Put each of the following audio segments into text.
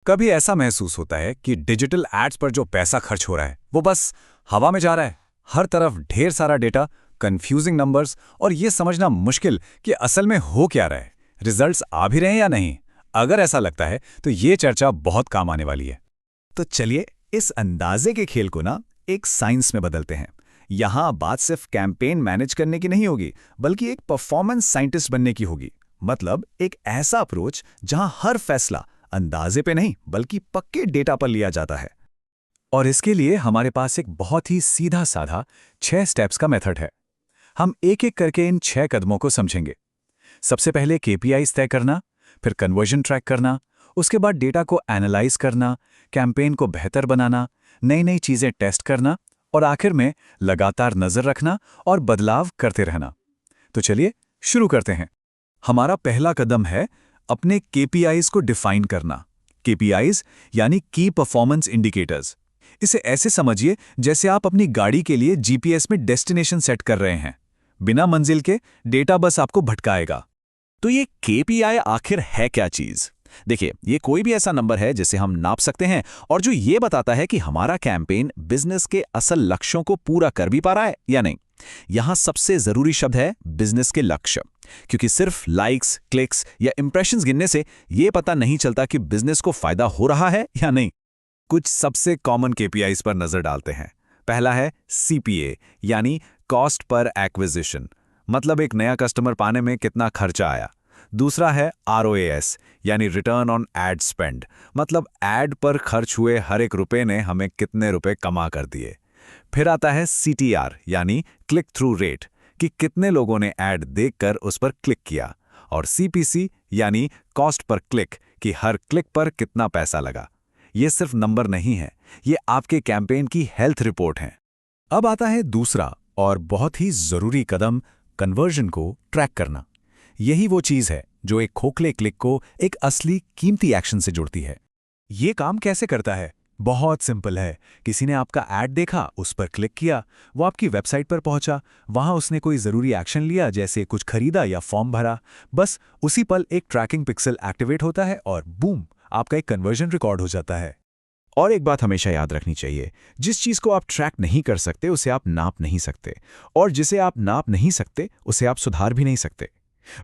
कभी ऐसा महसूस होता है कि डिजिटल एड्स पर जो पैसा खर्च हो रहा है वो बस हवा में जा रहा है। हर तरफ ढेर सारा डेटा, कंफ्यूजिंग नंबर्स और ये समझना मुश्किल कि असल में हो क्या रहा है, रिजल्ट्स आ भी रहे हैं या नहीं। अगर ऐसा लगता है तो ये चर्चा बहुत काम आने वाली है। तो चलिए इस अंदाजे के खेल को ना एक साइंस में बदलते हैं। यहाँ बात सिर्फ कैंपेन मैनेज करने की नहीं होगी, बल्कि एक परफॉर्मेंस साइंटिस्ट बनने की होगी। मतलब एक ऐसा अप्रोच जहाँ हर फैसला अंदाजे पे नहीं बल्कि पक्के डेटा पर लिया जाता है। और इसके लिए हमारे पास एक बहुत ही सीधा साधा 6 स्टेप्स का मेथड है। हम एक एक करके इन 6 कदमों को समझेंगे। सबसे पहले केपीआईज तय करना, फिर कन्वर्जन ट्रैक करना, उसके बाद डेटा को एनालाइज करना, कैंपेन को बेहतर बनाना, नई नई चीजें टेस्ट करना और आखिर में लगातार नजर रखना और बदलाव करते रहना। तो चलिए शुरू करते हैं। हमारा पहला कदम है अपने केपीआईज को डिफाइन करना। केपीआईज यानी की परफॉर्मेंस इंडिकेटर्स। इसे ऐसे समझिए जैसे आप अपनी गाड़ी के लिए जीपीएस में डेस्टिनेशन सेट कर रहे हैं। बिना मंजिल के डेटा बस आपको भटकाएगा। तो ये केपीआई आखिर है क्या चीज? देखिए, ये कोई भी ऐसा नंबर है जिसे हम नाप सकते हैं और जो ये बताता है कि हमारा कैंपेन बिजनेस के असल लक्ष्यों को पूरा कर भी पा रहा है या नहीं। यहां सबसे जरूरी शब्द है बिजनेस के लक्ष्य, क्योंकि सिर्फ लाइक्स, क्लिक्स या इंप्रेशंस गिनने से यह पता नहीं चलता कि बिजनेस को फायदा हो रहा है या नहीं। कुछ सबसे कॉमन केपीआईज पर नजर डालते हैं। पहला है सीपीए यानी कॉस्ट पर एक्विजिशन, मतलब एक नया कस्टमर पाने में कितना खर्चा आया। दूसरा है आरओएएस यानी रिटर्न ऑन एड स्पेंड, मतलब एड पर खर्च हुए हर एक रुपए ने हमें कितने रुपए कमा कर दिए। फिर आता है सीटीआर यानी क्लिक थ्रू रेट, कि कितने लोगों ने ऐड देखकर उस पर क्लिक किया। और सीपीसी यानी कॉस्ट पर क्लिक, कि हर क्लिक पर कितना पैसा लगा। ये सिर्फ नंबर नहीं है, ये आपके कैंपेन की हेल्थ रिपोर्ट है। अब आता है दूसरा और बहुत ही जरूरी कदम, कन्वर्जन को ट्रैक करना। यही वो चीज है जो एक खोखले क्लिक को एक असली कीमती एक्शन से जोड़ती है। ये काम कैसे करता है? बहुत सिंपल है। किसी ने आपका ऐड देखा, उस पर क्लिक किया, वो आपकी वेबसाइट पर पहुंचा, वहां उसने कोई जरूरी एक्शन लिया जैसे कुछ खरीदा या फॉर्म भरा। बस उसी पल एक ट्रैकिंग पिक्सल एक्टिवेट होता है और बूम, आपका एक कन्वर्जन रिकॉर्ड हो जाता है। और एक बात हमेशा याद रखनी चाहिए, जिस चीज को आप ट्रैक नहीं कर सकते उसे आप नाप नहीं सकते, और जिसे आप नाप नहीं सकते उसे आप सुधार भी नहीं सकते।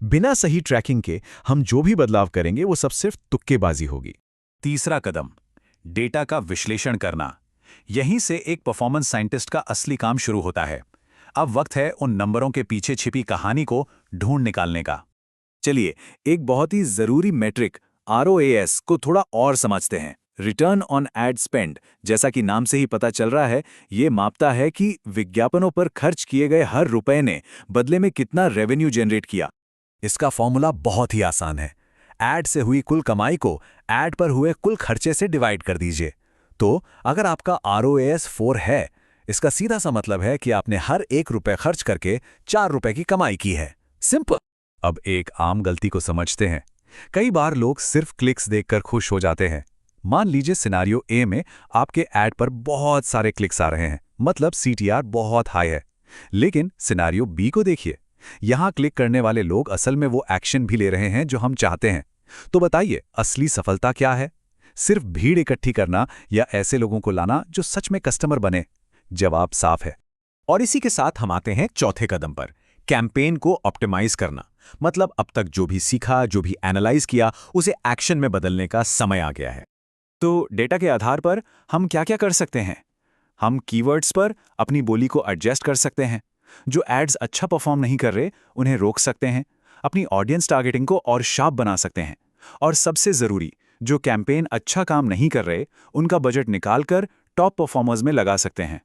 बिना सही ट्रैकिंग के हम जो भी बदलाव करेंगे वो सब सिर्फ तुक्केबाजी होगी। तीसरा कदम, डेटा का विश्लेषण करना। यहीं से एक परफॉर्मेंस साइंटिस्ट का असली काम शुरू होता है। अब वक्त है उन नंबरों के पीछे छिपी कहानी को ढूंढ निकालने का। चलिए एक बहुत ही जरूरी मैट्रिक आरओएएस को थोड़ा और समझते हैं। रिटर्न ऑन एड स्पेंड, जैसा कि नाम से ही पता चल रहा है, ये मापता है कि विज्ञापनों पर खर्च किए गए हर रुपए ने बदले में कितना रेवेन्यू जनरेट किया। इसका फॉर्मूला बहुत ही आसान है। एड से हुई कुल कमाई को एड पर हुए कुल खर्चे से डिवाइड कर दीजिए। तो अगर आपका आरओएएस 4 है, इसका सीधा सा मतलब है कि आपने हर 1 रुपए खर्च करके 4 रुपए की कमाई की है। सिंपल। अब एक आम गलती को समझते हैं। कई बार लोग सिर्फ क्लिक्स देखकर खुश हो जाते हैं। मान लीजिए सिनारियो ए में आपके एड पर बहुत सारे क्लिक्स आ रहे हैं, मतलब सीटीआर बहुत हाई है। लेकिन सिनारियो बी को देखिए, यहां क्लिक करने वाले लोग असल में वो एक्शन भी ले रहे हैं जो हम चाहते हैं। तो बताइए असली सफलता क्या है? सिर्फ भीड़ इकट्ठी करना या ऐसे लोगों को लाना जो सच में कस्टमर बने? जवाब साफ है। और इसी के साथ हम आते हैं चौथे कदम पर, कैंपेन को ऑप्टिमाइज करना। मतलब अब तक जो भी सीखा, जो भी एनालाइज किया, उसे एक्शन में बदलने का समय आ गया है। तो डेटा के आधार पर हम क्या क्या कर सकते हैं? हम कीवर्ड्स पर अपनी बोली को एडजस्ट कर सकते हैं। जो एड्स अच्छा परफॉर्म नहीं कर रहे उन्हें रोक सकते हैं। अपनी ऑडियंस टारगेटिंग को और शार्प बना सकते हैं। और सबसे जरूरी, जो कैंपेन अच्छा काम नहीं कर रहे उनका बजट निकालकर टॉप परफॉर्मर्स में लगा सकते हैं।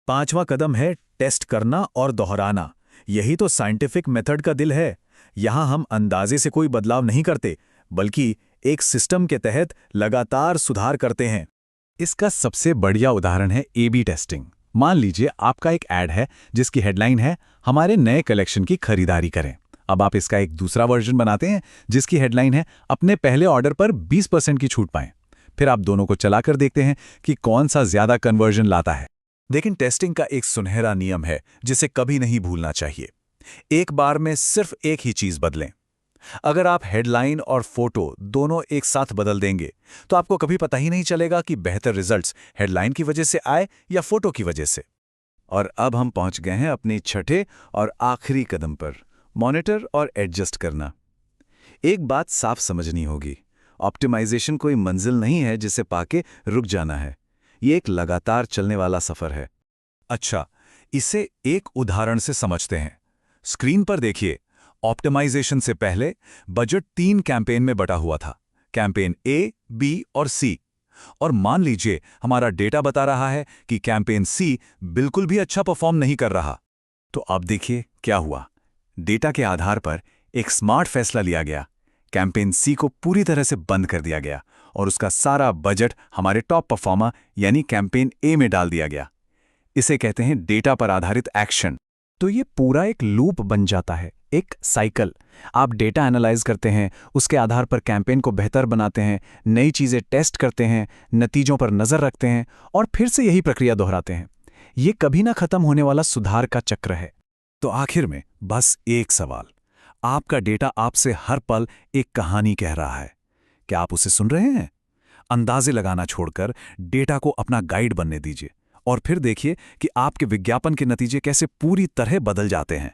पांचवा कदम है टेस्ट करना और दोहराना। यही तो साइंटिफिक मेथड का दिल है। यहां हम अंदाजे से कोई बदलाव नहीं करते, बल्कि एक सिस्टम के तहत लगातार सुधार करते हैं। इसका सबसे बढ़िया उदाहरण है ए/बी टेस्टिंग। मान लीजिए आपका एक ऐड है जिसकी हेडलाइन है हमारे नए कलेक्शन की खरीदारी करें। अब आप इसका एक दूसरा वर्जन बनाते हैं जिसकी हेडलाइन है अपने पहले ऑर्डर पर 20% की छूट पाएं। फिर आप दोनों को चलाकर देखते हैं कि कौन सा ज्यादा कन्वर्जन लाता है। लेकिन टेस्टिंग का एक सुनहरा नियम है जिसे कभी नहीं भूलना चाहिए। एक बार में सिर्फ एक ही चीज बदलें। अगर आप हेडलाइन और फोटो दोनों एक साथ बदल देंगे तो आपको कभी पता ही नहीं चलेगा कि बेहतर रिजल्ट्स हेडलाइन की वजह से आए या फोटो की वजह से। और अब हम पहुंच गए हैं अपने छठे और आखिरी कदम पर, मॉनिटर और एडजस्ट करना। एक बात साफ समझनी होगी, ऑप्टिमाइजेशन कोई मंजिल नहीं है जिसे पाके रुक जाना है। ये एक लगातार चलने वाला सफर है। अच्छा, इसे एक उदाहरण से समझते हैं। स्क्रीन पर देखिए, ऑप्टिमाइजेशन से पहले बजट 3 कैंपेन में बटा हुआ था, कैंपेन ए, बी और सी। और मान लीजिए हमारा डेटा बता रहा है कि कैंपेन सी बिल्कुल भी अच्छा परफॉर्म नहीं कर रहा। तो अब देखिए क्या हुआ। डेटा के आधार पर एक स्मार्ट फैसला लिया गया, कैंपेन सी को पूरी तरह से बंद कर दिया गया और उसका सारा बजट हमारे टॉप परफॉर्मर यानी कैंपेन ए में डाल दिया गया। इसे कहते हैं डेटा पर आधारित एक्शन। तो ये पूरा एक लूप बन जाता है, एक साइकिल। आप डेटा एनालाइज करते हैं, उसके आधार पर कैंपेन को बेहतर बनाते हैं, नई चीज़ें टेस्ट करते हैं, नतीजों पर नज़र रखते हैं और फिर से यही प्रक्रिया दोहराते हैं। ये कभी ना खत्म होने वाला सुधार का चक्र है। तो आखिर में बस एक सवाल, आपका डेटा आपसे हर पल एक कहानी कह रहा है। क्या आप उसे सुन रहे हैं? अंदाजे लगाना छोड़कर डेटा को अपना गाइड बनने दीजिए और फिर देखिए कि आपके विज्ञापन के नतीजे कैसे पूरी तरह बदल जाते हैं।